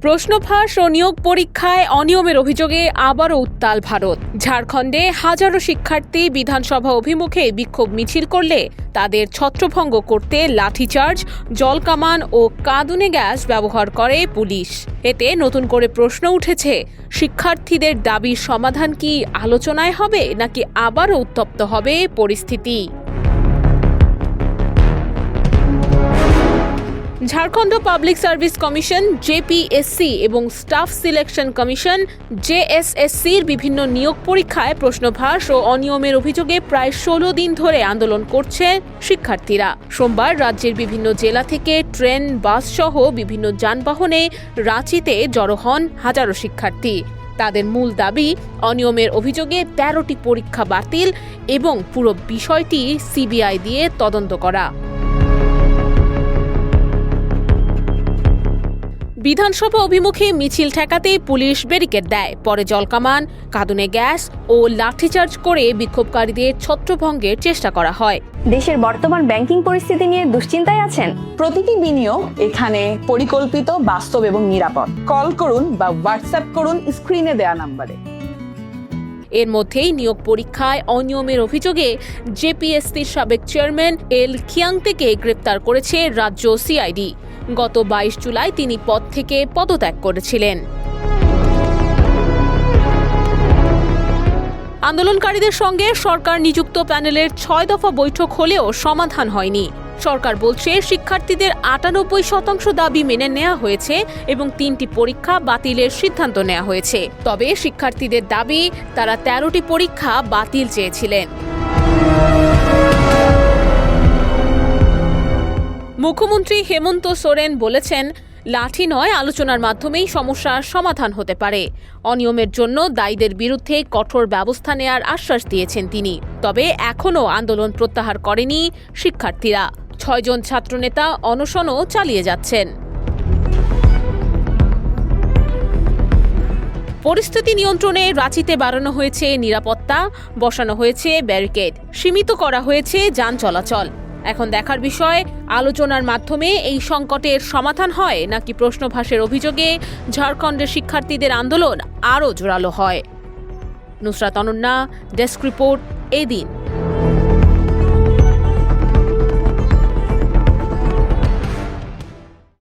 প্রশ্নফাঁস ও নিয়োগ পরীক্ষায় অনিয়মের অভিযোগে আবারও উত্তাল ভারত। ঝাড়খণ্ডে হাজারো শিক্ষার্থী বিধানসভা অভিমুখে বিক্ষোভ মিছিল করলে তাদের ছত্রভঙ্গ করতে লাঠিচার্জ, জলকামান ও কাঁদুনে গ্যাস ব্যবহার করে পুলিশ। এতে নতুন করে প্রশ্ন উঠেছে, শিক্ষার্থীদের দাবির সমাধান কি আলোচনায় হবে নাকি আবারও উত্তপ্ত হবে পরিস্থিতি? ঝাড়খণ্ড পাবলিক সার্ভিস কমিশন জেপিএসসি এবং স্টাফ সিলেকশন কমিশন জেএসএসসির বিভিন্ন নিয়োগ পরীক্ষায় প্রশ্নফাঁস ও অনিয়মের অভিযোগে প্রায় ১৬ দিন ধরে আন্দোলন করছে শিক্ষার্থীরা। সোমবার রাজ্যের বিভিন্ন জেলা থেকে ট্রেন, বাস সহ বিভিন্ন যানবাহনে রাঁচিতে জড়ো হন হাজারো শিক্ষার্থী। তাদের মূল দাবি, অনিয়মের অভিযোগে ১৩টি পরীক্ষা বাতিল এবং পুরো বিষয়টি সিবিআই দিয়ে তদন্ত করা। বিধানসভা অভিমুখে মিছিল ঠেকাতে পুলিশ ব্যারিকেড দেয়, পরে জলকামান, কাঁদুনে গ্যাস ও লাঠিচার্জ করে বিক্ষোভকারীদের ছত্রভঙ্গের চেষ্টা করা হয়। দেশের বর্তমান ব্যাংকিং পরিস্থিতি নিয়ে দুশ্চিন্তায় আছেন? প্রতিটি বিনিয়োগ এখানে পরিকল্পিত, বাস্তব এবং নিরাপদ। কল করুন বা হোয়াটসঅ্যাপ করুন স্ক্রিনে দেয়া নম্বরে। এর মধ্যেই নিয়োগ পরীক্ষায় অনিয়মের অভিযোগে জেপিএসসির সাবেক চেয়ারম্যান এল খিয়াংতেকে গ্রেপ্তার করেছে রাজ্য সিআইডি। গত ২২ জুলাই তিনি পদ থেকে পদত্যাগ করেছিলেন। আন্দোলনকারীদের সঙ্গে সরকার নিযুক্ত প্যানেলের ৬ দফা বৈঠক হলেও সমাধান হয়নি। সরকার বলছে, শিক্ষার্থীদের ৯৮% দাবি মেনে নেওয়া হয়েছে এবং ৩টি পরীক্ষা বাতিলের সিদ্ধান্ত নেওয়া হয়েছে। তবে শিক্ষার্থীদের দাবি, তারা ১৩টি পরীক্ষা বাতিল চেয়েছিলেন। মুখ্যমন্ত্রী হেমন্ত সোরেন বলেছেন, লাঠি নয়, আলোচনার মাধ্যমেই সমস্যার সমাধান হতে পারে। অনিয়মের জন্য দায়ীদের বিরুদ্ধে কঠোর ব্যবস্থা নেওয়ার আশ্বাস দিয়েছেন তিনি। তবে এখনও আন্দোলন প্রত্যাহার করেনি শিক্ষার্থীরা। ৬ জন ছাত্রনেতা অনশনও চালিয়ে যাচ্ছেন। পরিস্থিতি নিয়ন্ত্রণে রাঁচিতে বাড়ানো হয়েছে নিরাপত্তা, বসানো হয়েছে ব্যারিকেড, সীমিত করা হয়েছে যান চলাচল। এখন দেখার বিষয়, আলোচনার মাধ্যমে এই সংকটের সমাধান হয় নাকি প্রশ্নফাঁসের অভিযোগে ঝাড়খণ্ডের শিক্ষার্থীদের আন্দোলন আরও জোরালো হয়। নুসরাত অনন্যা, ডেস্ক রিপোর্ট, এদিন।